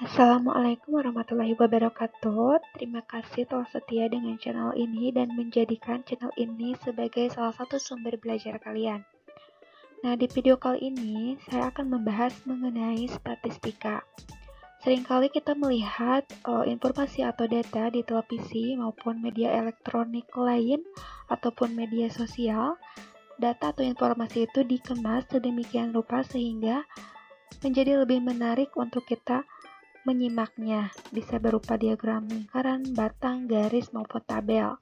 Assalamualaikum warahmatullahi wabarakatuh. Terima kasih telah setia dengan channel ini dan menjadikan channel ini sebagai salah satu sumber belajar kalian. Nah, di video kali ini saya akan membahas mengenai statistika. Seringkali kita melihat informasi atau data di televisi maupun media elektronik lain ataupun media sosial. Data atau informasi itu dikemas sedemikian rupa sehingga menjadi lebih menarik untuk kita menyimaknya, bisa berupa diagram lingkaran, batang, garis, maupun tabel.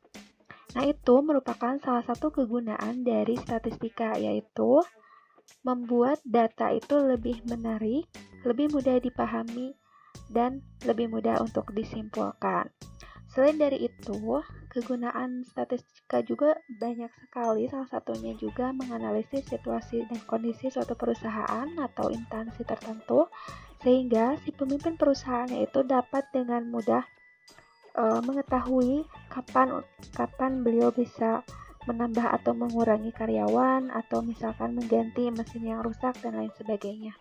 Nah, itu merupakan salah satu kegunaan dari statistika, yaitu membuat data itu lebih menarik, lebih mudah dipahami, dan lebih mudah untuk disimpulkan. Selain dari itu, kegunaan statistika juga banyak sekali, salah satunya juga menganalisis situasi dan kondisi suatu perusahaan atau instansi tertentu, sehingga si pemimpin perusahaannya itu dapat dengan mudah mengetahui kapan beliau bisa menambah atau mengurangi karyawan, atau misalkan mengganti mesin yang rusak dan lain sebagainya.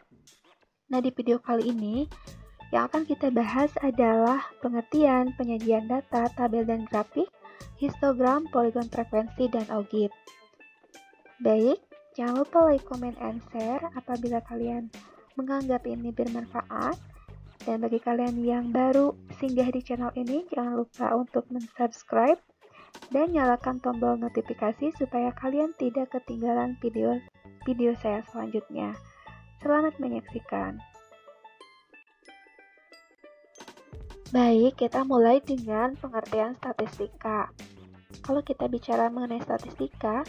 Nah, di video kali ini yang akan kita bahas adalah pengertian, penyajian data, tabel dan grafik, histogram, poligon frekuensi, dan augit. Baik, jangan lupa like, comment, and share apabila kalian menganggap ini bermanfaat. Dan bagi kalian yang baru singgah di channel ini, jangan lupa untuk subscribe dan nyalakan tombol notifikasi supaya kalian tidak ketinggalan video saya selanjutnya. Selamat menyaksikan. Baik, kita mulai dengan pengertian statistika. Kalau kita bicara mengenai statistika,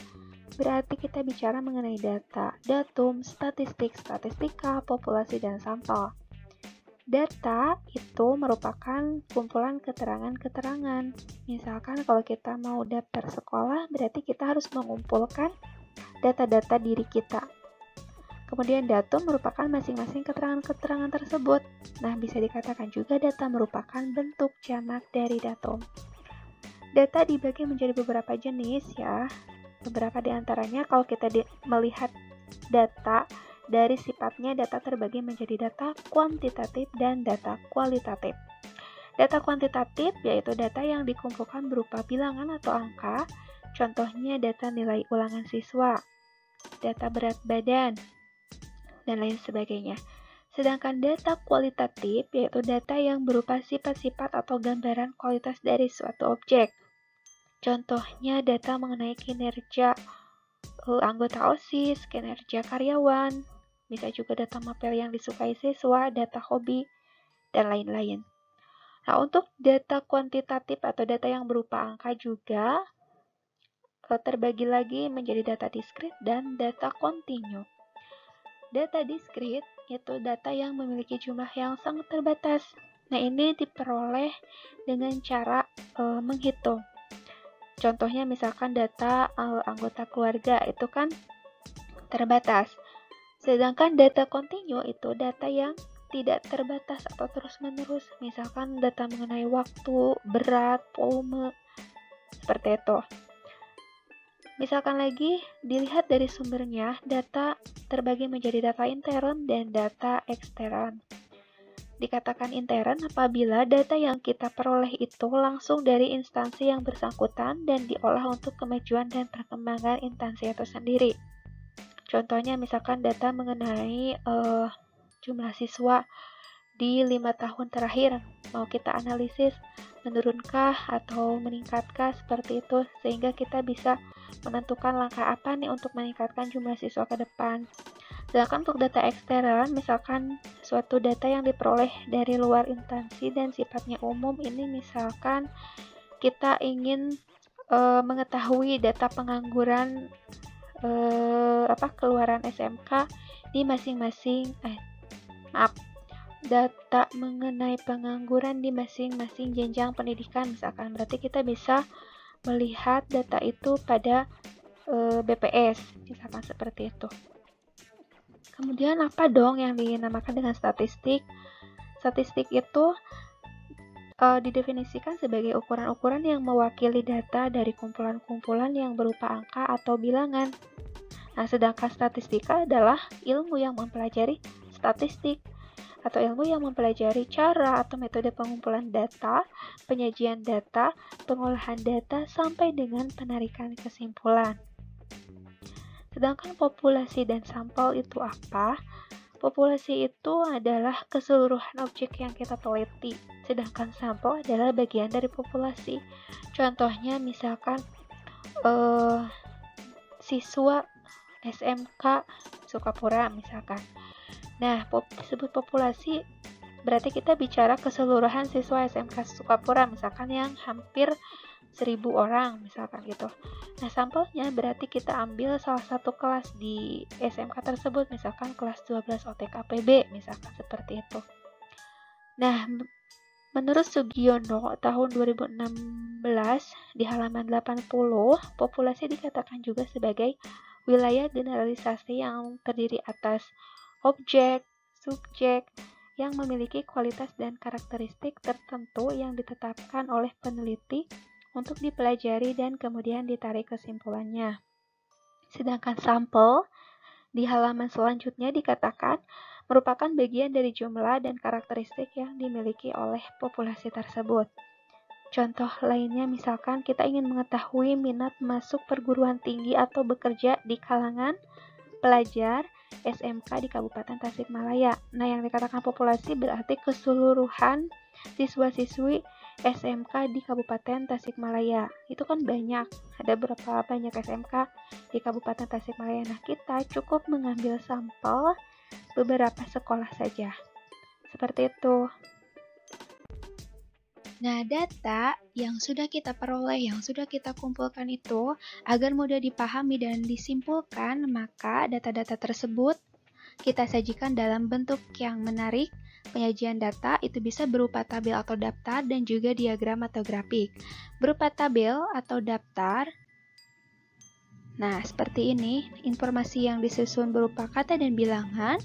berarti kita bicara mengenai data, datum, statistik, statistika, populasi, dan sampel. Data itu merupakan kumpulan keterangan-keterangan. Misalkan kalau kita mau daftar sekolah, berarti kita harus mengumpulkan data-data diri kita. Kemudian datum merupakan masing-masing keterangan-keterangan tersebut. Nah, bisa dikatakan juga data merupakan bentuk jamak dari datum. Data dibagi menjadi beberapa jenis ya. Beberapa di antaranya kalau kita melihat data dari sifatnya, data terbagi menjadi data kuantitatif dan data kualitatif. Data kuantitatif yaitu data yang dikumpulkan berupa bilangan atau angka, contohnya data nilai ulangan siswa, data berat badan, dan lain sebagainya. Sedangkan data kualitatif yaitu data yang berupa sifat-sifat atau gambaran kualitas dari suatu objek. Contohnya data mengenai kinerja anggota OSIS, kinerja karyawan, bisa juga data mapel yang disukai siswa, data hobi, dan lain-lain. Nah, untuk data kuantitatif atau data yang berupa angka juga terbagi lagi menjadi data diskrit dan data kontinu. Data diskrit itu data yang memiliki jumlah yang sangat terbatas. Nah, ini diperoleh dengan cara menghitung. Contohnya misalkan data anggota keluarga itu kan terbatas. Sedangkan data kontinu itu data yang tidak terbatas atau terus-menerus. Misalkan data mengenai waktu, berat, volume, seperti itu. Misalkan lagi dilihat dari sumbernya, data terbagi menjadi data intern dan data ekstern. Dikatakan intern apabila data yang kita peroleh itu langsung dari instansi yang bersangkutan dan diolah untuk kemajuan dan perkembangan instansi itu sendiri. Contohnya misalkan data mengenai jumlah siswa di 5 tahun terakhir, mau kita analisis menurunkah atau meningkatkah, seperti itu, sehingga kita bisa menentukan langkah apa nih untuk meningkatkan jumlah siswa ke depan. Sedangkan untuk data ekstern, misalkan suatu data yang diperoleh dari luar instansi dan sifatnya umum, ini misalkan kita ingin mengetahui data pengangguran keluaran SMK di masing-masing data mengenai pengangguran di masing-masing jenjang pendidikan misalkan. Berarti kita bisa melihat data itu pada BPS misalkan seperti itu. Kemudian apa dong yang dinamakan dengan statistik? Statistik itu didefinisikan sebagai ukuran-ukuran yang mewakili data dari kumpulan-kumpulan yang berupa angka atau bilangan. Nah, sedangkan statistika adalah ilmu yang mempelajari statistik. atau ilmu yang mempelajari cara atau metode pengumpulan data, penyajian data, pengolahan data, sampai dengan penarikan kesimpulan. Sedangkan populasi dan sampel itu apa? Populasi itu adalah keseluruhan objek yang kita teliti, sedangkan sampel adalah bagian dari populasi. Contohnya misalkan siswa SMK Sukapura misalkan. Nah, disebut populasi berarti kita bicara keseluruhan siswa SMK Sukapura misalkan yang hampir 1000 orang misalkan gitu. Nah, sampelnya berarti kita ambil salah satu kelas di SMK tersebut, misalkan kelas 12 OTKPB misalkan seperti itu. Nah, menurut Sugiono tahun 2016 di halaman 80, populasi dikatakan juga sebagai wilayah generalisasi yang terdiri atas objek, subjek, yang memiliki kualitas dan karakteristik tertentu yang ditetapkan oleh peneliti untuk dipelajari dan kemudian ditarik kesimpulannya. Sedangkan sampel di halaman selanjutnya dikatakan merupakan bagian dari jumlah dan karakteristik yang dimiliki oleh populasi tersebut. Contoh lainnya misalkan kita ingin mengetahui minat masuk perguruan tinggi atau bekerja di kalangan pelajar SMK di Kabupaten Tasikmalaya. Nah, yang dikatakan populasi berarti keseluruhan siswa-siswi SMK di Kabupaten Tasikmalaya. Itu kan banyak, ada berapa banyak SMK di Kabupaten Tasikmalaya. Nah, kita cukup mengambil sampel beberapa sekolah saja. Seperti itu. Nah, data yang sudah kita peroleh, yang sudah kita kumpulkan itu, agar mudah dipahami dan disimpulkan, maka data-data tersebut kita sajikan dalam bentuk yang menarik. Penyajian data itu bisa berupa tabel atau daftar dan juga diagram atau grafik. Berupa tabel atau daftar, nah seperti ini, informasi yang disusun berupa kata dan bilangan,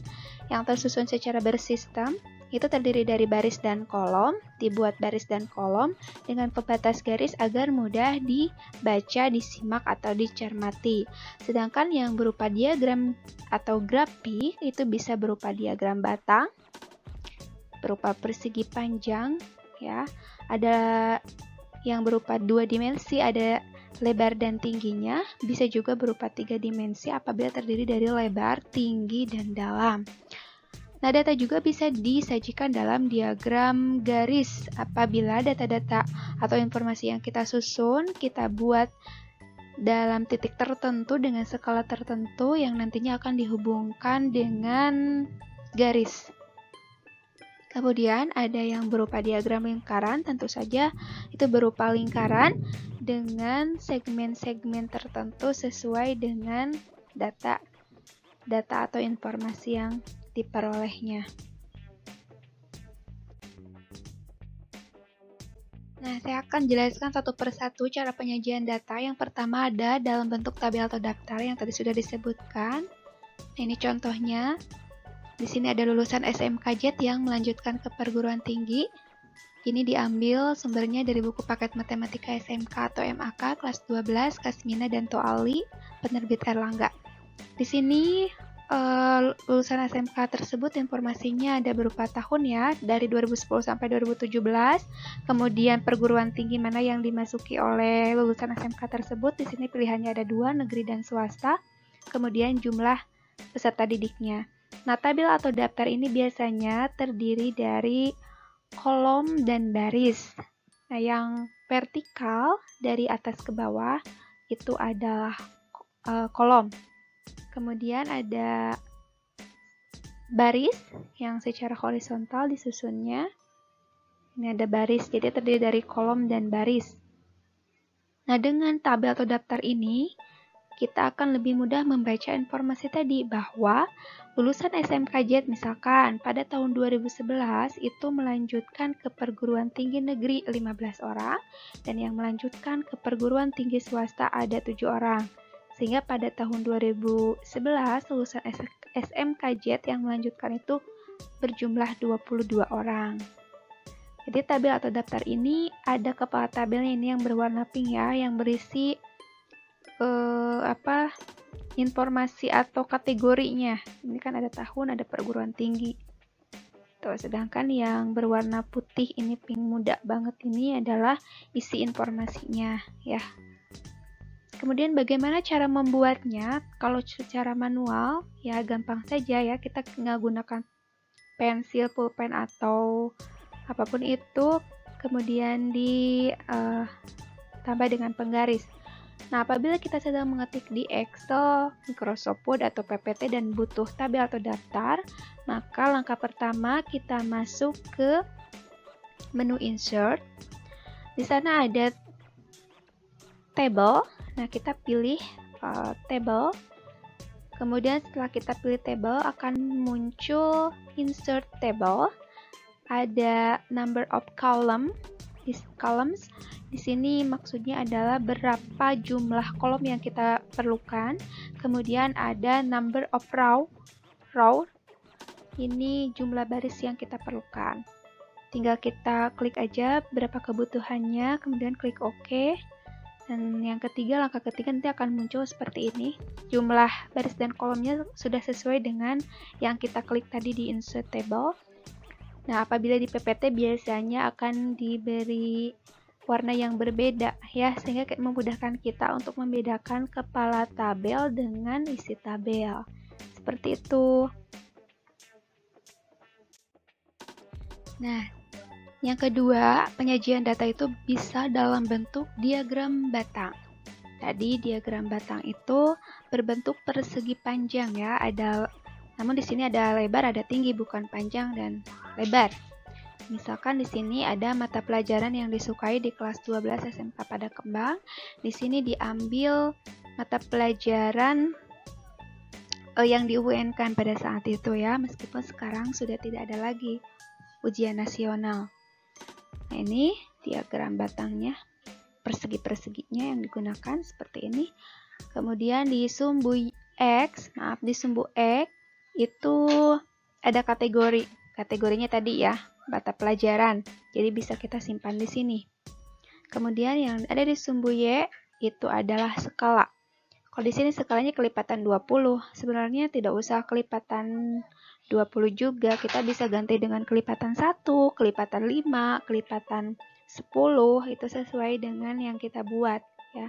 yang tersusun secara bersistem, itu terdiri dari baris dan kolom, dibuat baris dan kolom dengan pembatas garis agar mudah dibaca, disimak, atau dicermati. Sedangkan yang berupa diagram atau grafik itu bisa berupa diagram batang, berupa persegi panjang, ya. Ada yang berupa 2 dimensi, ada lebar dan tingginya, bisa juga berupa 3 dimensi apabila terdiri dari lebar, tinggi, dan dalam. Nah, data juga bisa disajikan dalam diagram garis apabila data-data atau informasi yang kita susun, kita buat dalam titik tertentu dengan skala tertentu yang nantinya akan dihubungkan dengan garis. Kemudian ada yang berupa diagram lingkaran, tentu saja itu berupa lingkaran dengan segmen-segmen tertentu sesuai dengan data atau informasi yang diperolehnya. Nah, saya akan jelaskan satu persatu cara penyajian data. Yang pertama ada dalam bentuk tabel atau daftar yang tadi sudah disebutkan. Nah, ini contohnya. Di sini ada lulusan SMKJ yang melanjutkan ke perguruan tinggi. Ini diambil sumbernya dari buku paket matematika SMK atau MAK kelas 12 Kasmina dan Toali, penerbit Erlangga. Di sini lulusan SMK tersebut informasinya ada berupa tahun ya, dari 2010 sampai 2017. Kemudian perguruan tinggi mana yang dimasuki oleh lulusan SMK tersebut. Di sini pilihannya ada 2, negeri dan swasta. Kemudian jumlah peserta didiknya. Nah, tabel atau daftar ini biasanya terdiri dari kolom dan baris. Nah, yang vertikal dari atas ke bawah itu adalah kolom. Kemudian ada baris yang secara horizontal disusunnya. Ini ada baris, jadi terdiri dari kolom dan baris. Nah, dengan tabel atau daftar ini, kita akan lebih mudah membaca informasi tadi bahwa lulusan SMKJ misalkan pada tahun 2011 itu melanjutkan ke perguruan tinggi negeri 15 orang dan yang melanjutkan ke perguruan tinggi swasta ada 7 orang. Sehingga pada tahun 2011 lulusan SMKJ yang melanjutkan itu berjumlah 22 orang. Jadi tabel atau daftar ini ada kepala tabelnya ini yang berwarna pink ya, yang berisi informasi atau kategorinya. Ini kan ada tahun, ada perguruan tinggi. Tuh, sedangkan yang berwarna putih ini pink muda banget ini adalah isi informasinya ya. Kemudian bagaimana cara membuatnya? Kalau secara manual ya gampang saja ya, kita nggak gunakan pensil, pulpen atau apapun itu, kemudian ditambah dengan penggaris. Nah, apabila kita sedang mengetik di Excel, Microsoft Word, atau PPT dan butuh tabel atau daftar, maka langkah pertama kita masuk ke menu Insert. Di sana ada Table. Nah, kita pilih Table. Kemudian setelah kita pilih Table, akan muncul Insert Table. Ada Number of Columns. Di sini maksudnya adalah berapa jumlah kolom yang kita perlukan. Kemudian ada number of row. Ini jumlah baris yang kita perlukan. Tinggal kita klik aja berapa kebutuhannya, kemudian klik OK. Dan yang ketiga, langkah ketiga nanti akan muncul seperti ini. Jumlah baris dan kolomnya sudah sesuai dengan yang kita klik tadi di Insert Table. Nah, apabila di PPT biasanya akan diberi warna yang berbeda ya, sehingga memudahkan kita untuk membedakan kepala tabel dengan isi tabel. Seperti itu. Nah, yang kedua, penyajian data itu bisa dalam bentuk diagram batang. Tadi diagram batang itu berbentuk persegi panjang ya, namun di sini ada lebar, ada tinggi, bukan panjang dan lebar. Misalkan di sini ada mata pelajaran yang disukai di kelas 12 SMK Pada Kembang. Di sini diambil mata pelajaran yang di-UN-kan pada saat itu ya, meskipun sekarang sudah tidak ada lagi ujian nasional. Nah, ini diagram batangnya, persegi-perseginya yang digunakan seperti ini. Kemudian di sumbu X, di sumbu X itu ada kategorinya tadi ya, mata pelajaran. Jadi bisa kita simpan di sini. Kemudian yang ada di sumbu Y itu adalah skala. Kalau di sini skalanya kelipatan 20. Sebenarnya tidak usah kelipatan 20 juga. Kita bisa ganti dengan kelipatan 1, kelipatan 5, kelipatan 10. Itu sesuai dengan yang kita buat ya.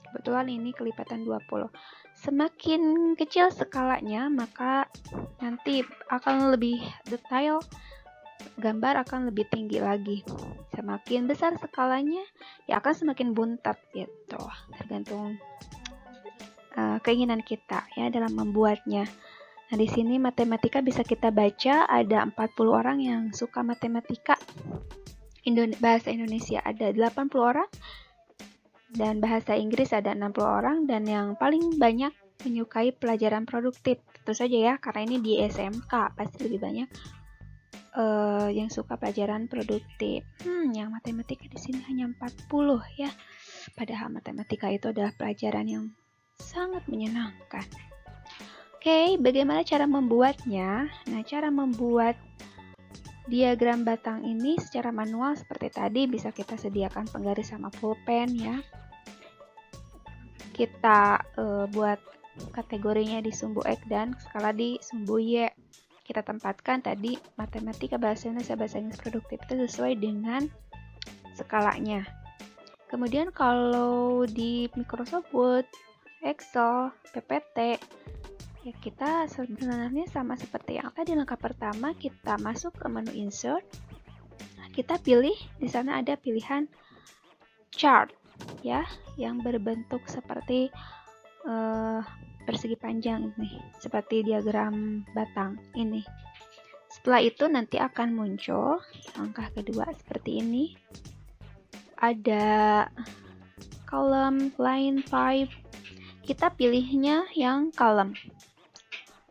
Kebetulan ini kelipatan 20. Semakin kecil skalanya, maka nanti akan lebih detail, gambar akan lebih tinggi lagi. Semakin besar skalanya, ya akan semakin buntat gitu. Tergantung keinginan kita ya dalam membuatnya. Nah, di sini matematika bisa kita baca, ada 40 orang yang suka matematika. Bahasa Indonesia ada 80 orang, dan bahasa Inggris ada 60 orang, dan yang paling banyak menyukai pelajaran produktif. Tentu saja ya, karena ini di SMK, pasti lebih banyak yang suka pelajaran produktif. Yang matematika di sini hanya 40 ya. Padahal matematika itu adalah pelajaran yang sangat menyenangkan. Oke, bagaimana cara membuatnya? Nah, cara membuat diagram batang ini secara manual seperti tadi, bisa kita sediakan penggaris sama pulpen ya. Kita buat kategorinya di sumbu X dan skala di sumbu Y. Kita tempatkan tadi matematika, bahasa Indonesia, bahasa Inggris produktif itu sesuai dengan skalanya. Kemudian kalau di Microsoft Word, Excel, PPT, ya kita sebenarnya sama seperti yang tadi. Langkah pertama kita masuk ke menu Insert. Kita pilih, di sana ada pilihan Chart ya, yang berbentuk seperti persegi panjang nih, seperti diagram batang ini. Setelah itu nanti akan muncul langkah kedua seperti ini. Ada kolom line 5. Kita pilihnya yang kolom.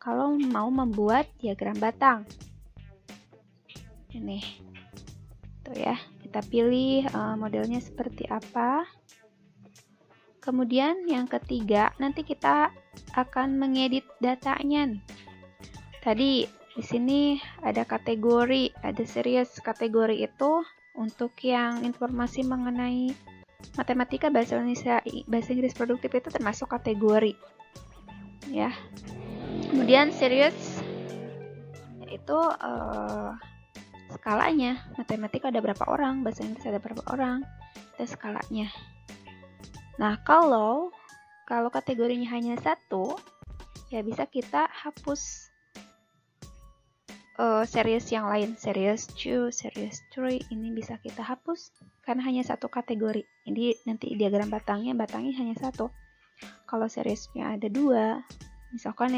Kalau mau membuat diagram batang. Ini. Tuh ya, kita pilih modelnya seperti apa. Kemudian yang ketiga, nanti kita akan mengedit datanya nih. Tadi di sini ada kategori, ada series. Kategori itu untuk yang informasi mengenai matematika, bahasa Indonesia, bahasa Inggris produktif itu termasuk kategori. Ya. Kemudian series itu skalanya. Matematika ada berapa orang, bahasa Inggris ada berapa orang, itu skalanya. Nah, kalau kategorinya hanya satu, ya bisa kita hapus series yang lain, series 2, series 3, ini bisa kita hapus karena hanya satu kategori. Jadi nanti diagram batangnya hanya satu. Kalau seriesnya ada dua, misalkan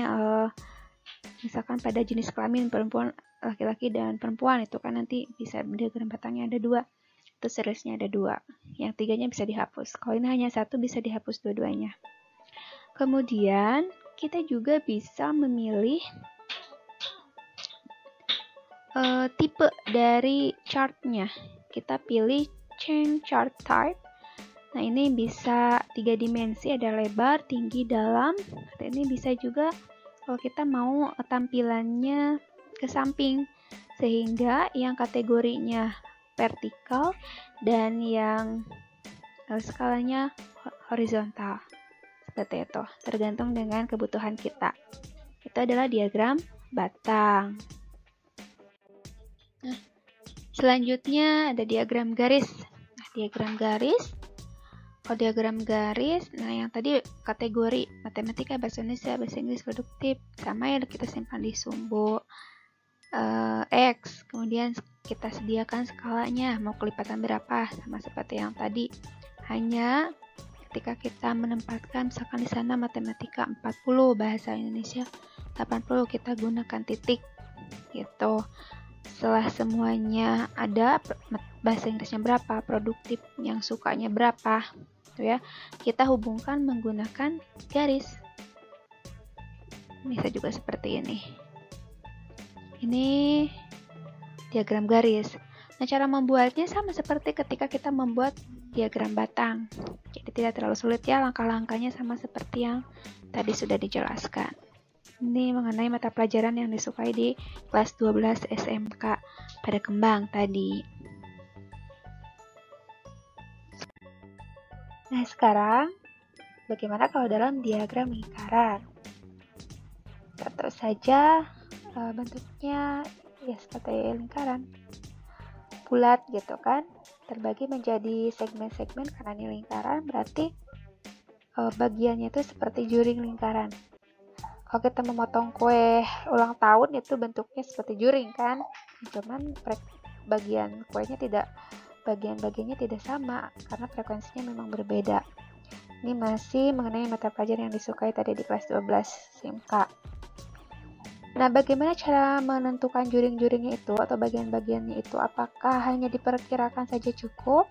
misalkan pada jenis kelamin perempuan, laki-laki dan perempuan, itu kan nanti bisa diagram batangnya ada dua, itu seriesnya ada dua, yang tiganya bisa dihapus. Kalau ini hanya satu, bisa dihapus dua-duanya. Kemudian kita juga bisa memilih tipe dari chartnya. Kita pilih change chart type. Nah, ini bisa 3 dimensi, ada lebar, tinggi, dalam. Ini bisa juga kalau kita mau tampilannya ke samping, sehingga yang kategorinya vertikal dan yang skalanya horizontal. Seperti itu, tergantung dengan kebutuhan kita. Itu adalah diagram batang. Nah, selanjutnya ada diagram garis. Nah, diagram garis. Kalau diagram garis, nah yang tadi kategori matematika, bahasa Indonesia, bahasa Inggris, produktif, sama ya kita simpan di sumbu X. Kemudian kita sediakan skalanya, mau kelipatan berapa, sama seperti yang tadi. Hanya ketika kita menempatkan, misalkan di sana matematika 40, bahasa Indonesia 80, kita gunakan titik gitu. Setelah semuanya ada, bahasa Inggrisnya berapa, produktif yang sukanya berapa, gitu ya, kita hubungkan menggunakan garis. Bisa juga seperti ini. Ini diagram garis. Nah, cara membuatnya sama seperti ketika kita membuat diagram batang. Jadi tidak terlalu sulit ya, langkah-langkahnya sama seperti yang tadi sudah dijelaskan. Ini mengenai mata pelajaran yang disukai di kelas 12 SMK pada kembang tadi. Nah, sekarang bagaimana kalau dalam diagram lingkaran? Tentu saja bentuknya ya seperti lingkaran. Bulat gitu kan, terbagi menjadi segmen-segmen karena ini lingkaran, berarti bagiannya itu seperti juring lingkaran. Kalau kita memotong kue ulang tahun itu bentuknya seperti juring kan, cuman bagian kuenya bagian-bagiannya tidak sama karena frekuensinya memang berbeda. Ini masih mengenai mata pelajaran yang disukai tadi di kelas 12 SMK. Nah, bagaimana cara menentukan juring-juringnya itu atau bagian-bagiannya itu? Apakah hanya diperkirakan saja cukup?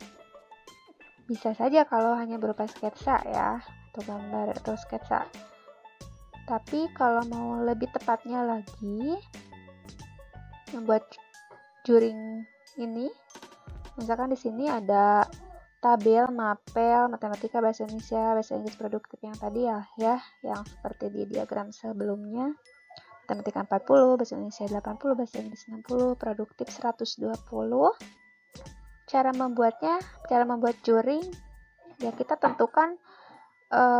Bisa saja kalau hanya berupa sketsa ya, atau gambar atau sketsa. Tapi kalau mau lebih tepatnya lagi membuat juring ini, misalkan di sini ada tabel, mapel, matematika, bahasa Indonesia, bahasa Inggris produktif yang tadi ya, yang seperti di diagram sebelumnya. Matematika 40, bahasa Indonesia 80, bahasa Inggris 60, produktif 120. Cara membuat juring, ya kita tentukan,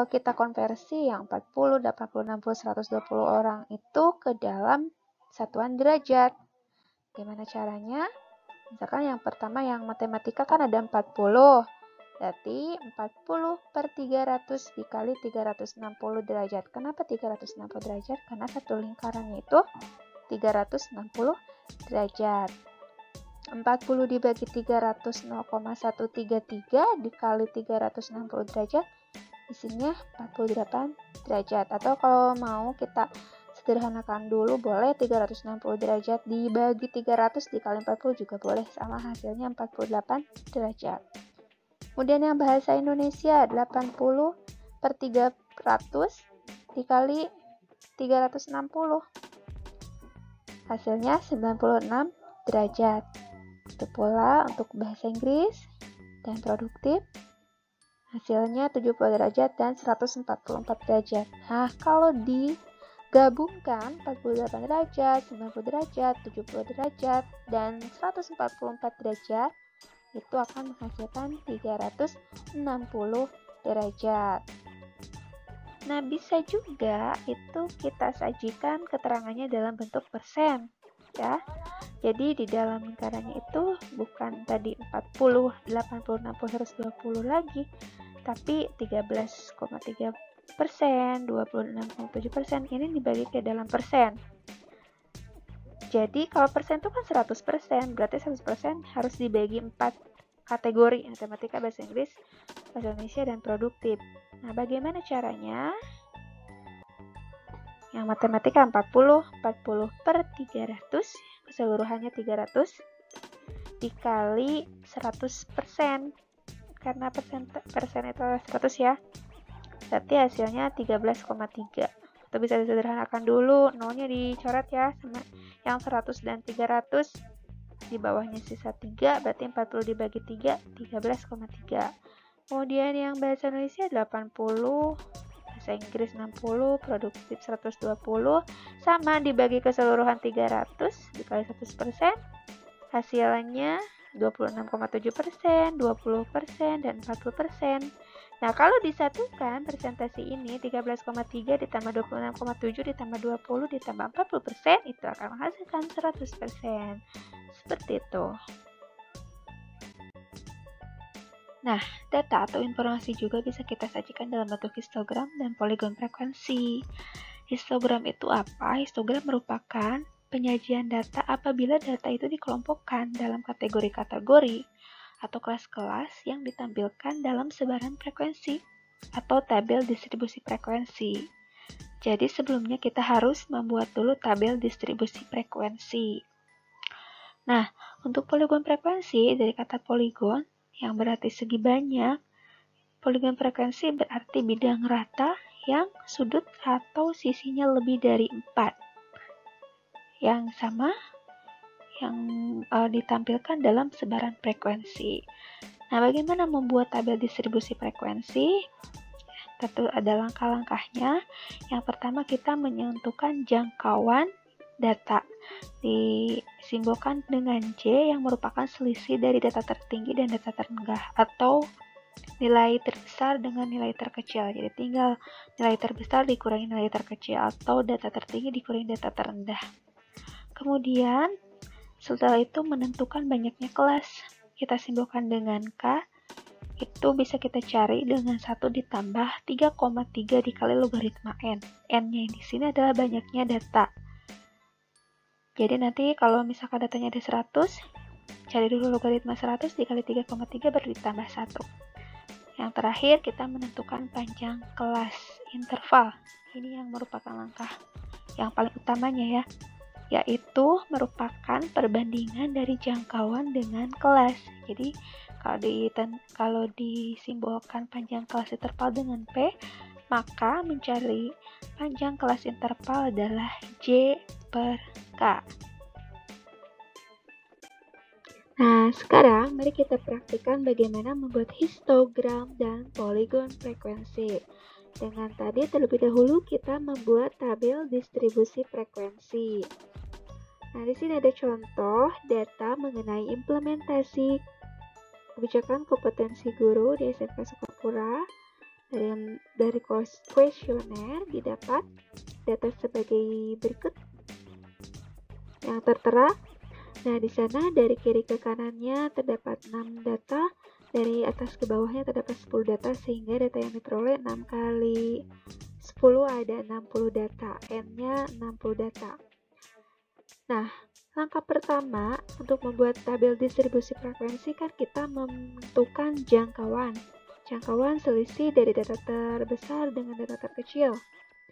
kita konversi yang 40, 80, 60, 120 orang itu ke dalam satuan derajat. Gimana caranya? Misalkan yang pertama yang matematika kan ada 40. Berarti 40 per 300 dikali 360 derajat. Kenapa 360 derajat? Karena satu lingkarannya itu 360 derajat. 40 dibagi 300, 0,133 dikali 360 derajat, isinya 48 derajat. Atau kalau mau kita sederhanakan dulu, boleh 360 derajat dibagi 300 dikali 40 juga boleh, sama hasilnya 48 derajat. Kemudian yang bahasa Indonesia 80 per 300 dikali 360. Hasilnya 96 derajat. Itu pula untuk bahasa Inggris dan produktif. Hasilnya 70 derajat dan 144 derajat. Nah, kalau digabungkan 48 derajat, 90 derajat, 70 derajat, dan 144 derajat, itu akan menghasilkan 360 derajat. Nah, bisa juga itu kita sajikan keterangannya dalam bentuk persen, ya. Jadi di dalam lingkarannya itu bukan tadi 40, 80, 60, 120 lagi, tapi 13,3%, 26,7%. Ini dibagi ke dalam persen. Jadi kalau persen itu kan 100%, berarti 100% harus dibagi 4 kategori, matematika, bahasa Inggris, bahasa Indonesia, dan produktif. Nah, bagaimana caranya? Yang matematika 40 per 300, keseluruhannya 300, dikali 100%, karena persen itu 100 ya, berarti hasilnya 13,3. Atau bisa disederhanakan dulu, nolnya dicoret ya, sama yang 100 dan 300, di bawahnya sisa 3, berarti 40 dibagi 3, 13,3. Kemudian yang bahasa Indonesia 80, bahasa Inggris 60, produktif 120, sama dibagi keseluruhan 300 dikali 100%, hasilnya 26,7%, 20%, dan 40%. Nah, kalau disatukan persentase ini 13,3 ditambah 26,7 ditambah 20 ditambah 40%, itu akan menghasilkan 100%. Seperti itu. Nah, data atau informasi juga bisa kita sajikan dalam bentuk histogram dan poligon frekuensi. Histogram itu apa? Histogram merupakan penyajian data apabila data itu dikelompokkan dalam kategori-kategori atau kelas-kelas yang ditampilkan dalam sebaran frekuensi atau tabel distribusi frekuensi. Jadi sebelumnya kita harus membuat dulu tabel distribusi frekuensi. Nah, untuk poligon frekuensi dari kata poligon yang berarti segi banyak, poligon frekuensi berarti bidang rata yang sudut atau sisinya lebih dari 4. Yang sama yang ditampilkan dalam sebaran frekuensi. Nah, bagaimana membuat tabel distribusi frekuensi? Tentu ada langkah-langkahnya. Yang pertama, kita menentukan jangkauan data. Disimbolkan dengan J yang merupakan selisih dari data tertinggi dan data terendah, atau nilai terbesar dengan nilai terkecil. Jadi tinggal nilai terbesar dikurangi nilai terkecil, atau data tertinggi dikurangi data terendah. Kemudian setelah itu menentukan banyaknya kelas. Kita simbolkan dengan K. Itu bisa kita cari dengan 1 ditambah 3,3 dikali logaritma N. N-nya di sini adalah banyaknya data. Jadi nanti kalau misalkan datanya ada 100, cari dulu logaritma 100 dikali 3,3 baru ditambah 1. Yang terakhir kita menentukan panjang kelas interval. Ini yang merupakan langkah yang paling utamanya ya, yaitu merupakan perbandingan dari jangkauan dengan kelas. Jadi kalau disimbolkan panjang kelas interval dengan P, maka mencari panjang kelas interval adalah J per K. Nah, sekarang mari kita praktikkan bagaimana membuat histogram dan poligon frekuensi. Dengan tadi terlebih dahulu kita membuat tabel distribusi frekuensi. Nah, di sini ada contoh data mengenai implementasi kebijakan kompetensi guru di SMK Sukapura. Dari kuesioner didapat data sebagai berikut yang tertera. Nah, di sana dari kiri ke kanannya terdapat 6 data, dari atas ke bawahnya terdapat 10 data, sehingga data yang diperoleh 6 kali 10 ada 60 data, N-nya 60 data. Nah, langkah pertama untuk membuat tabel distribusi frekuensi kan kita menentukan jangkauan. Jangkauan selisih dari data terbesar dengan data terkecil.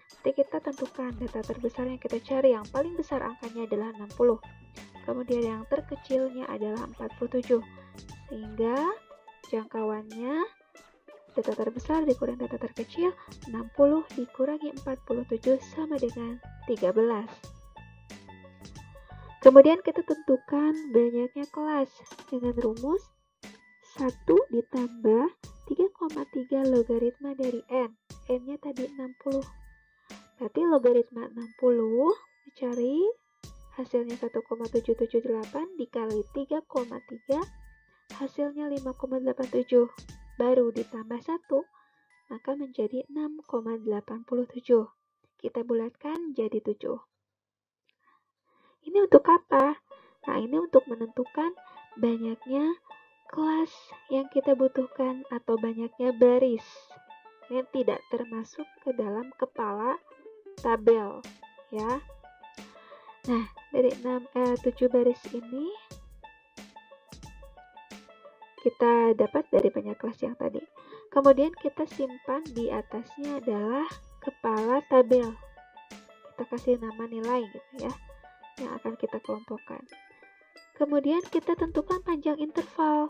Nanti kita tentukan data terbesar yang kita cari, yang paling besar angkanya adalah 60. Kemudian yang terkecilnya adalah 47. Sehingga jangkauannya data terbesar dikurangi data terkecil, 60 dikurangi 47 sama dengan 13. Kemudian kita tentukan banyaknya kelas dengan rumus 1 ditambah 3,3 logaritma dari N. N-nya tadi 60. Berarti logaritma 60 dicari hasilnya 1,778 dikali 3,3 hasilnya 5,87. Baru ditambah 1 maka menjadi 6,87. Kita bulatkan jadi 7. Ini untuk apa? Nah, ini untuk menentukan banyaknya kelas yang kita butuhkan atau banyaknya baris yang tidak termasuk ke dalam kepala tabel, ya. Nah, dari 7 baris ini kita dapat dari banyak kelas yang tadi. Kemudian kita simpan di atasnya adalah kepala tabel. Kita kasih nama nilai gitu ya, yang akan kita kelompokkan. Kemudian kita tentukan panjang interval.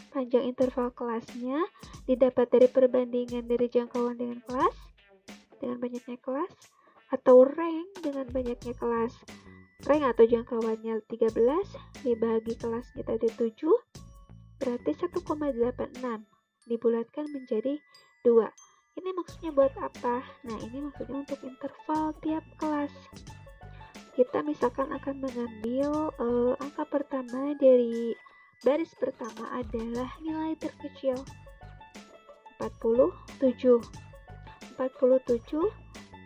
Panjang interval kelasnya didapat dari perbandingan dari jangkauan dengan kelas, dengan banyaknya kelas, atau rank dengan banyaknya kelas. Rank atau jangkauannya 13 dibagi kelasnya tadi 7, berarti 1,86 dibulatkan menjadi 2. Ini maksudnya buat apa? Nah, ini maksudnya untuk interval tiap kelas. Kita misalkan akan mengambil angka pertama dari baris pertama adalah nilai terkecil 47. 47,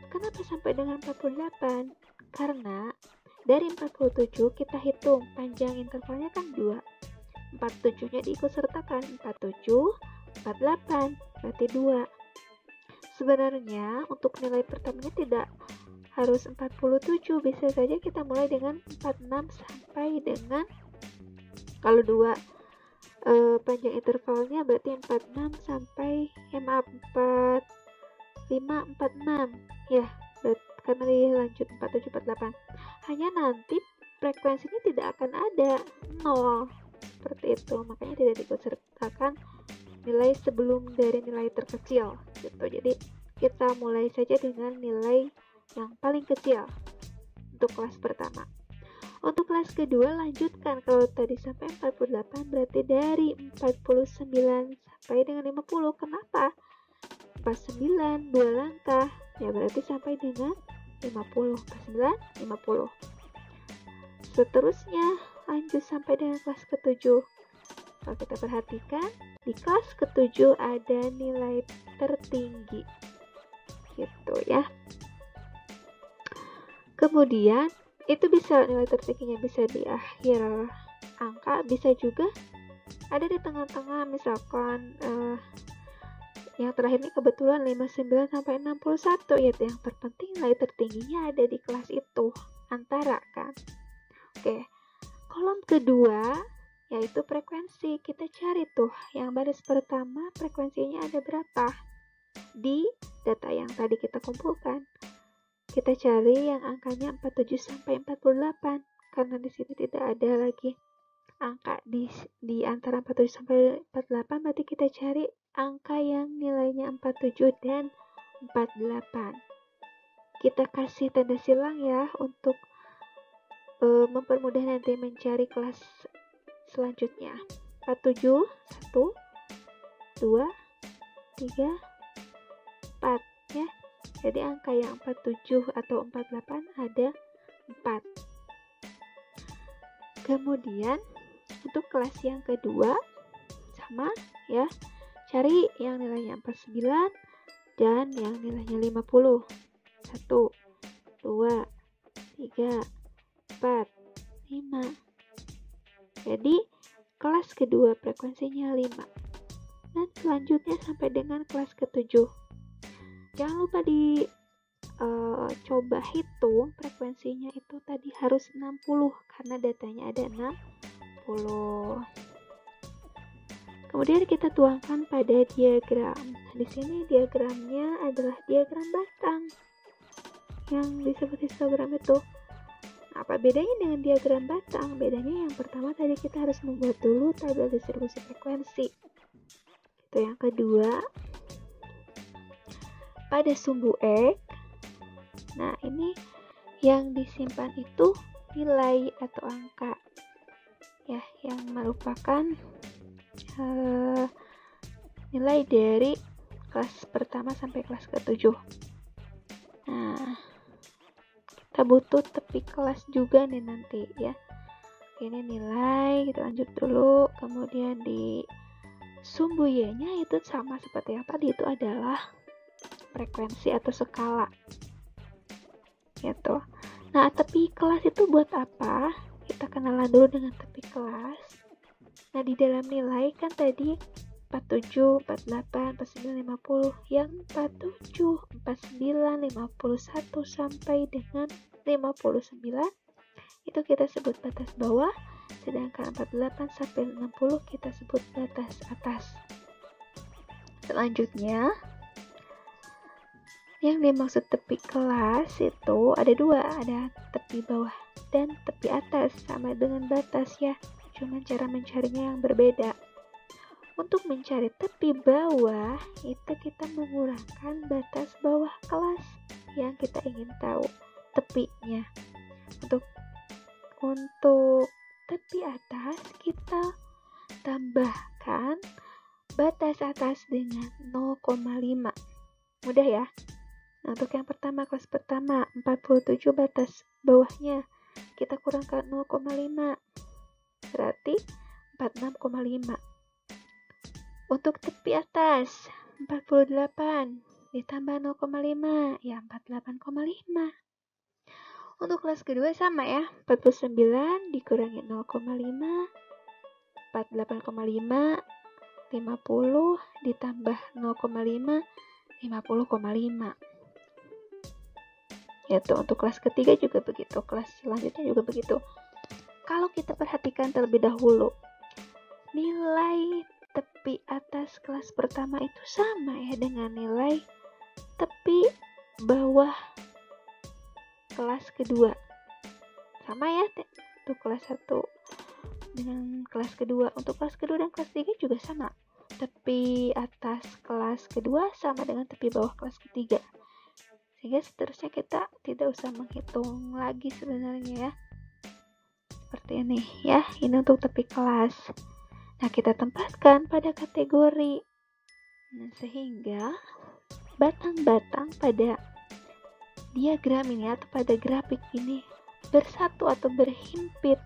kenapa sampai dengan 48? Karena dari 47 kita hitung panjang intervalnya kan 2. 47-nya diikutsertakan 47, 48, berarti 2. Sebenarnya untuk nilai pertamanya tidak harus 47, bisa saja kita mulai dengan 46 sampai dengan, kalau 2 panjang intervalnya berarti 46 sampai 45, 46 ya, karena dilanjut 47, 48. Hanya nanti frekuensinya tidak akan ada 0 seperti itu, makanya tidak diikutsertakan nilai sebelum dari nilai terkecil gitu. Jadi kita mulai saja dengan nilai yang paling kecil untuk kelas pertama. Untuk kelas kedua lanjutkan, kalau tadi sampai 48 berarti dari 49 sampai dengan 50. Kenapa? 49 2 langkah ya, berarti sampai dengan 50. 49 50. Seterusnya lanjut sampai dengan kelas ke-7. Kalau kita perhatikan di kelas ke-7 ada nilai tertinggi gitu ya. Kemudian itu bisa nilai tertingginya bisa di akhir angka, bisa juga ada di tengah-tengah, misalkan yang terakhir ini kebetulan 59 sampai 61 ya, yang terpenting nilai tertingginya ada di kelas itu antara kan. Oke, kolom kedua yaitu frekuensi. Kita cari tuh yang baris pertama frekuensinya ada berapa di data yang tadi kita kumpulkan. Kita cari yang angkanya 47 sampai 48 karena di sini tidak ada lagi angka di antara 47 sampai 48, berarti kita cari angka yang nilainya 47 dan 48. Kita kasih tanda silang ya untuk mempermudah nanti mencari kelas selanjutnya. 47 1 2 3 4 ya. Jadi angka yang 47 atau 48 ada 4. Kemudian untuk kelas yang kedua sama ya. Cari yang nilainya 49 dan yang nilainya 50. 1 2 3 4 5. Jadi kelas kedua frekuensinya 5. Dan selanjutnya sampai dengan kelas ke-7. Jangan lupa coba hitung frekuensinya itu tadi harus 60 karena datanya ada 60. Kemudian kita tuangkan pada diagram. Di sini diagramnya adalah diagram batang yang disebut histogram itu. Apa bedanya dengan diagram batang? Bedanya yang pertama tadi kita harus membuat dulu tabel distribusi frekuensi. Itu yang kedua, pada sumbu X. Nah, ini yang disimpan itu nilai atau angka ya, yang merupakan nilai dari kelas pertama sampai kelas ke-7. Nah, kita butuh tepi kelas juga nih nanti ya. Ini nilai, kita lanjut dulu. Kemudian di sumbu Y-nya itu sama seperti yang tadi, itu adalah frekuensi atau skala gitu. Nah, tepi kelas itu buat apa? kita kenalan dulu dengan tepi kelas. Nah, di dalam nilai kan tadi 47, 48, 49, 50. Yang 47, 49, 51 sampai dengan 59 itu kita sebut batas bawah, sedangkan 48 sampai 60 kita sebut batas atas. Selanjutnya, yang dimaksud tepi kelas itu ada dua, ada tepi bawah dan tepi atas, sama dengan batas ya, cuma cara mencarinya yang berbeda. Untuk mencari tepi bawah, itu kita menggunakan batas bawah kelas yang kita ingin tahu tepinya. Untuk tepi atas, kita tambahkan batas atas dengan 0,5. Mudah ya? Nah, untuk yang pertama, kelas pertama, 47 batas bawahnya. Kita kurangkan 0,5. Berarti 46,5. Untuk tepi atas, 48 ditambah 0,5, ya 48,5. Untuk kelas kedua sama ya, 49 dikurangi 0,5, 48,5, 50 ditambah 0,5, 50,5. Itu untuk kelas ketiga juga begitu, kelas selanjutnya juga begitu. Kalau kita perhatikan terlebih dahulu, nilai tepi atas kelas pertama itu sama ya dengan nilai tepi bawah kelas kedua. Sama ya, untuk kelas 1 dengan kelas kedua. Untuk kelas kedua dan kelas 3 juga sama. Tepi atas kelas kedua sama dengan tepi bawah kelas ketiga. Sehingga seterusnya kita tidak usah menghitung lagi sebenarnya ya. Seperti ini ya, ini untuk tepi kelas. Nah, kita tempatkan pada kategori. Nah, sehingga batang-batang pada diagram ini atau pada grafik ini bersatu atau berhimpit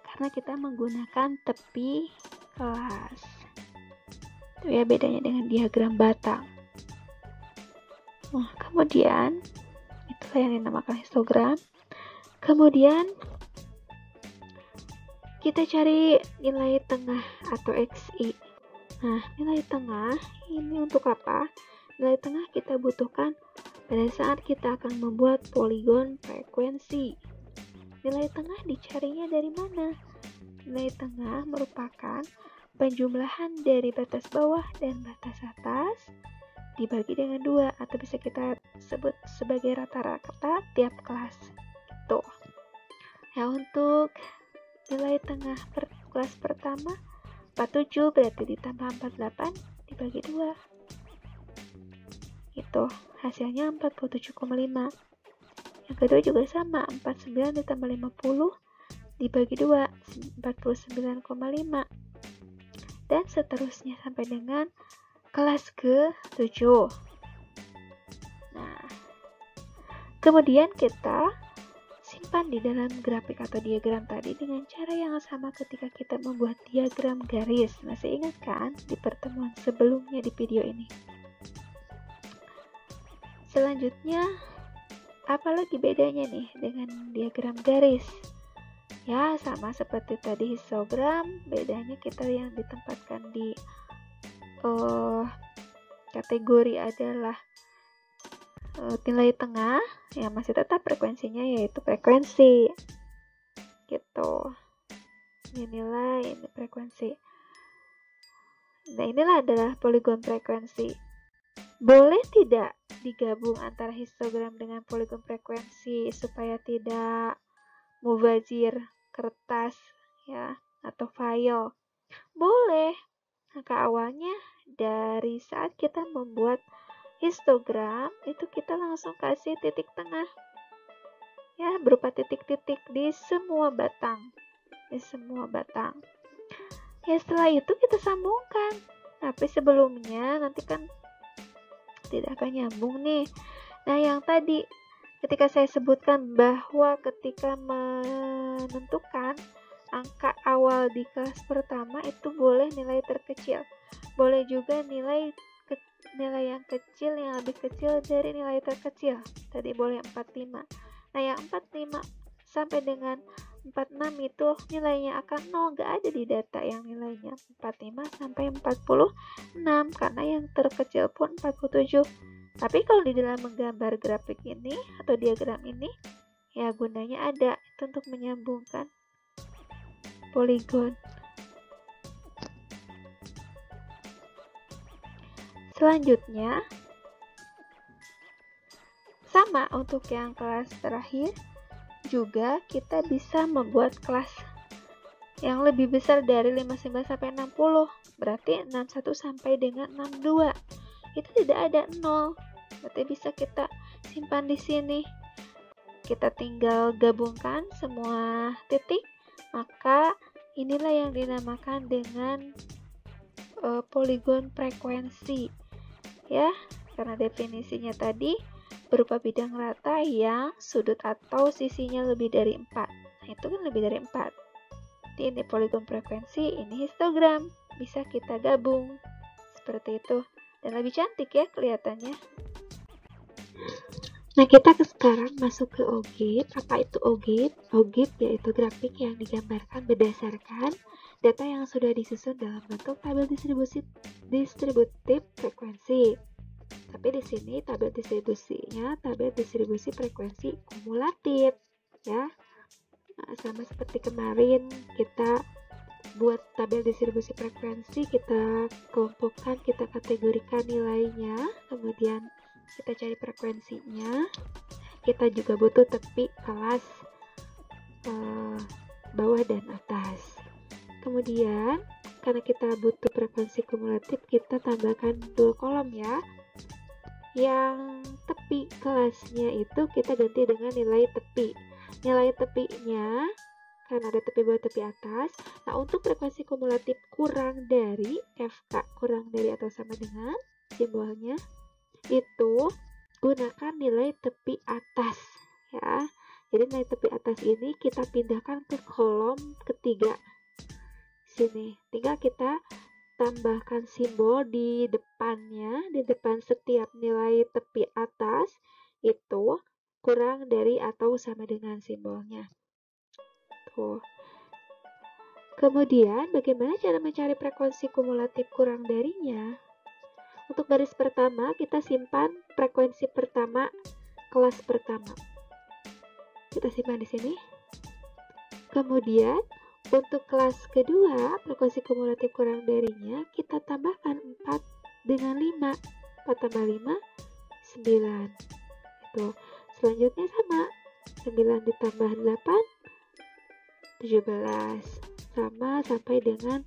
karena kita menggunakan tepi kelas. Itu ya bedanya dengan diagram batang. Nah, kemudian itulah yang dinamakan histogram. Kemudian kita cari nilai tengah atau XI. Nah, nilai tengah ini untuk apa? Nilai tengah kita butuhkan pada saat kita akan membuat poligon frekuensi. Nilai tengah dicarinya dari mana? Nilai tengah merupakan penjumlahan dari batas bawah dan batas atas dibagi dengan 2 atau bisa kita sebut sebagai rata-rata tiap kelas. Tuh. Nah, untuk nilai tengah kelas pertama 47 berarti ditambah 48 dibagi 2. Itu hasilnya 47,5. Yang kedua juga sama, 49 ditambah 50 dibagi 2, 49,5. Dan seterusnya sampai dengan kelas ke-7. Nah, kemudian kita simpan di dalam grafik atau diagram tadi dengan cara yang sama ketika kita membuat diagram garis. Masih ingat kan di pertemuan sebelumnya di video ini? Selanjutnya, apalagi bedanya nih dengan diagram garis? Ya, sama seperti tadi histogram, bedanya kita yang ditempatkan di kategori adalah nilai tengah, yang masih tetap frekuensinya yaitu frekuensi. Gitu. Ini nilai, ini frekuensi. Nah, inilah adalah poligon frekuensi. Boleh tidak digabung antara histogram dengan poligon frekuensi supaya tidak mubazir kertas ya atau file? Boleh. Maka awalnya dari saat kita membuat histogram itu kita langsung kasih titik tengah ya, berupa titik-titik di semua batang. Ya, setelah itu kita sambungkan. Tapi sebelumnya nanti kan tidak akan nyambung nih. Nah, yang tadi ketika saya sebutkan bahwa ketika menentukan angka awal di kelas pertama itu boleh nilai terkecil, boleh juga nilai yang kecil yang lebih kecil dari nilai terkecil. Tadi boleh 45. Nah, yang 45 sampai dengan 46 itu nilainya akan 0, nggak ada di data yang nilainya 45 sampai 46 karena yang terkecil pun 47. Tapi kalau di dalam menggambar grafik ini atau diagram ini, ya gunanya ada itu untuk menyambungkan poligon. Selanjutnya, sama untuk yang kelas terakhir, juga kita bisa membuat kelas yang lebih besar dari 59 sampai 60. Berarti 61 sampai dengan 62. Itu tidak ada 0. Berarti bisa kita simpan di sini. Kita tinggal gabungkan semua titik, maka inilah yang dinamakan dengan poligon frekuensi. Ya, karena definisinya tadi berupa bidang rata yang sudut atau sisinya lebih dari 4. Nah, itu kan lebih dari 4. Jadi ini poligon frekuensi, ini histogram. Bisa kita gabung seperti itu. Dan lebih cantik ya kelihatannya. Nah, kita sekarang masuk ke OGIF. Apa itu OGIF? OGIF yaitu grafik yang digambarkan berdasarkan data yang sudah disusun dalam bentuk tabel distributif frekuensi. Tapi di sini tabel distribusinya tabel distribusi frekuensi kumulatif, ya. Nah, sama seperti kemarin kita buat tabel distribusi frekuensi, kita kelompokkan, kita kategorikan nilainya, kemudian kita cari frekuensinya. Kita juga butuh tepi kelas bawah dan atas. Kemudian karena kita butuh frekuensi kumulatif, kita tambahkan 2 kolom ya. Yang tepi kelasnya itu kita ganti dengan nilai tepi. Nilai tepinya karena ada tepi bawah tepi atas. Nah, untuk frekuensi kumulatif kurang dari FK, kurang dari atau sama dengan simbolnya, itu gunakan nilai tepi atas ya. Jadi nilai tepi atas ini kita pindahkan ke kolom ketiga sini. Tinggal kita tambahkan simbol di depannya, di depan setiap nilai tepi atas itu kurang dari atau sama dengan simbolnya. Tuh. Kemudian bagaimana cara mencari frekuensi kumulatif kurang darinya? Untuk baris pertama, kita simpan frekuensi pertama, kelas pertama. Kita simpan di sini. Kemudian, untuk kelas kedua, frekuensi kumulatif kurang darinya, kita tambahkan 4 dengan 5. 4 tambah 5, 9. Itu. Selanjutnya sama. 9 ditambah 8, 17. Sama sampai dengan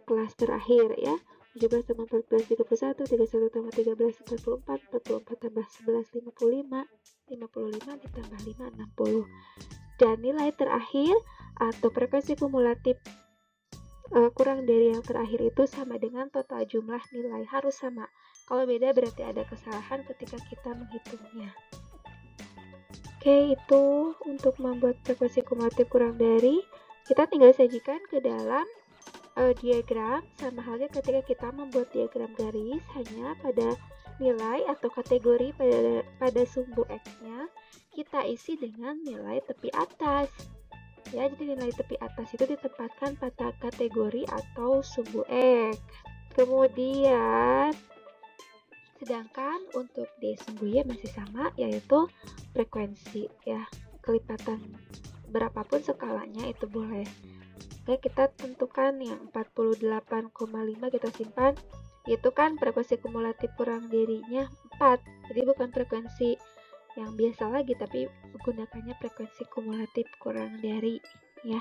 kelas terakhir ya. 17 tambah 14, 31, 31 tambah 13, 44, 44 tambah 11, 55, 55 ditambah 5, 60. Dan nilai terakhir atau frekuensi kumulatif kurang dari yang terakhir itu sama dengan total jumlah nilai, harus sama. Kalau beda berarti ada kesalahan ketika kita menghitungnya. Oke, itu untuk membuat frekuensi kumulatif kurang dari. Kita tinggal sajikan ke dalam diagram, sama halnya ketika kita membuat diagram garis, hanya pada nilai atau kategori pada sumbu X-nya kita isi dengan nilai tepi atas. Ya, jadi nilai tepi atas itu ditempatkan pada kategori atau sumbu X. Kemudian sedangkan untuk di sumbu Y masih sama, yaitu frekuensi ya. Kelipatan berapapun skalanya itu boleh. Oke, kita tentukan yang 48,5 kita simpan. Itu kan frekuensi kumulatif kurang darinya 4. Jadi bukan frekuensi yang biasa lagi, tapi menggunakannya frekuensi kumulatif kurang dari ya.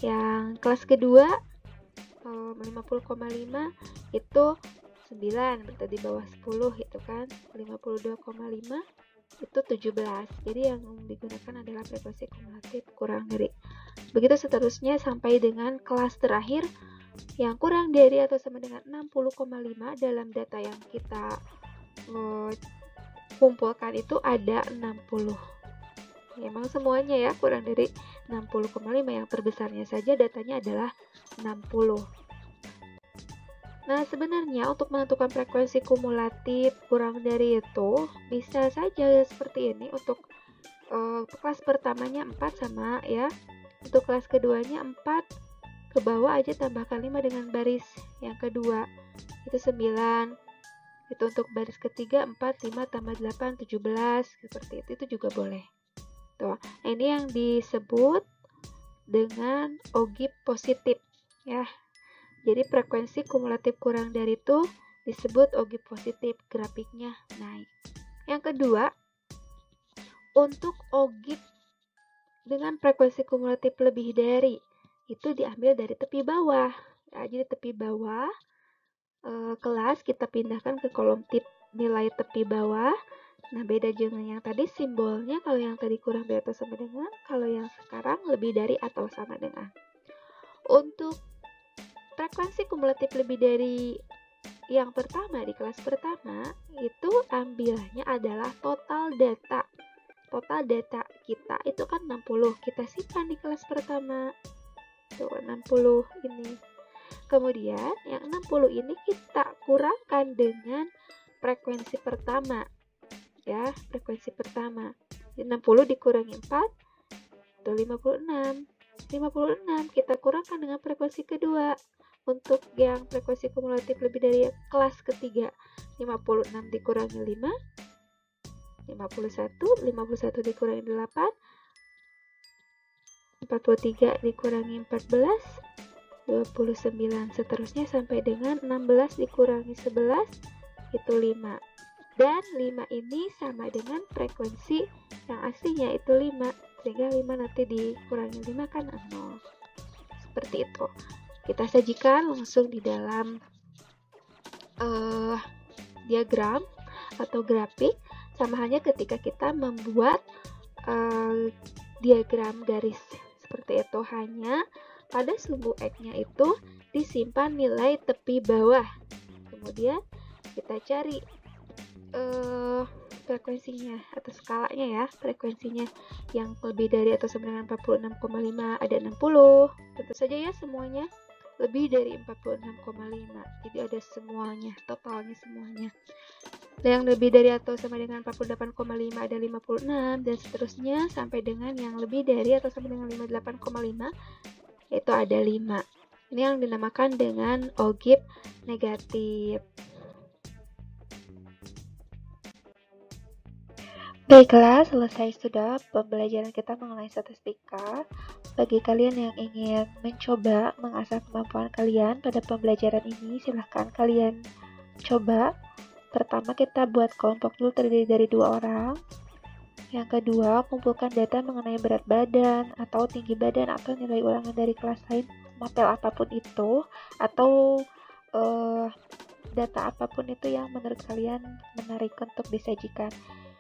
Yang kelas kedua 50,5 itu 9, berarti di bawah 10 itu kan. 52,5 itu 17. Jadi yang digunakan adalah frekuensi kumulatif kurang dari. Begitu seterusnya sampai dengan kelas terakhir yang kurang dari atau sama dengan 60,5. Dalam data yang kita kumpulkan itu ada 60. Memang semuanya ya kurang dari 60,5, yang terbesarnya saja datanya adalah 60. Nah, sebenarnya untuk menentukan frekuensi kumulatif kurang dari itu bisa saja seperti ini. Untuk kelas pertamanya 4 sama ya. Untuk kelas keduanya 4, ke bawah aja tambahkan 5 dengan baris yang kedua, itu 9. Itu untuk baris ketiga 4, 5 tambah 8, 17, seperti itu juga boleh. Tuh, ini yang disebut dengan ogive positif ya. Jadi frekuensi kumulatif kurang dari itu disebut ogive positif, grafiknya naik. Yang kedua, untuk ogive dengan frekuensi kumulatif lebih dari, itu diambil dari tepi bawah. Ya, jadi tepi bawah kelas kita pindahkan ke kolom nilai tepi bawah. Nah, beda dengan yang tadi simbolnya, kalau yang tadi kurang dari atau sama dengan, kalau yang sekarang lebih dari atau sama dengan. Untuk frekuensi kumulatif lebih dari yang pertama di kelas pertama, itu ambilnya adalah total data. Total data kita itu kan 60, kita simpan di kelas pertama. Tuh, 60 ini. Kemudian yang 60 ini kita kurangkan dengan frekuensi pertama. Ya, frekuensi pertama. 60 dikurangi 4 itu 56. 56 kita kurangkan dengan frekuensi kedua. Untuk yang frekuensi kumulatif lebih dari kelas ketiga, 56 dikurangi 5, 51. 51 dikurangi 8, 43 dikurangi 14, 29. Seterusnya sampai dengan 16 dikurangi 11, itu 5. Dan 5 ini sama dengan frekuensi yang aslinya itu 5. Sehingga 5 nanti dikurangi 5 kan 0. Seperti itu. Kita sajikan langsung di dalam diagram atau grafik, sama halnya ketika kita membuat diagram garis seperti itu, hanya pada sumbu X-nya itu disimpan nilai tepi bawah. Kemudian kita cari frekuensinya atau skalanya ya, frekuensinya yang lebih dari atau sama dengan 46,5 ada 60. Tentu saja ya semuanya lebih dari 46,5. Jadi ada semuanya, totalnya semuanya. Dan yang lebih dari atau sama dengan 48,5 ada 56, dan seterusnya sampai dengan yang lebih dari atau sama dengan 58,5 itu ada 5. Ini yang dinamakan dengan ogive negatif. Baiklah, selesai sudah pembelajaran kita mengenai statistika. Bagi kalian yang ingin mencoba mengasah kemampuan kalian pada pembelajaran ini, silahkan kalian coba. Pertama, kita buat kelompok dulu terdiri dari 2 orang. Yang kedua, kumpulkan data mengenai berat badan atau tinggi badan atau nilai ulangan dari kelas lain, mapel apapun itu, atau data apapun itu yang menurut kalian menarik untuk disajikan.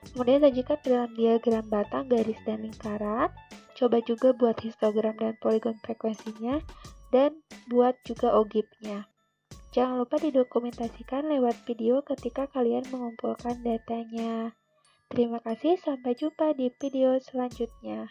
Kemudian sajikan dalam diagram batang, garis, dan lingkaran. Coba juga buat histogram dan poligon frekuensinya, dan buat juga ogive-nya. Jangan lupa didokumentasikan lewat video ketika kalian mengumpulkan datanya. Terima kasih, sampai jumpa di video selanjutnya.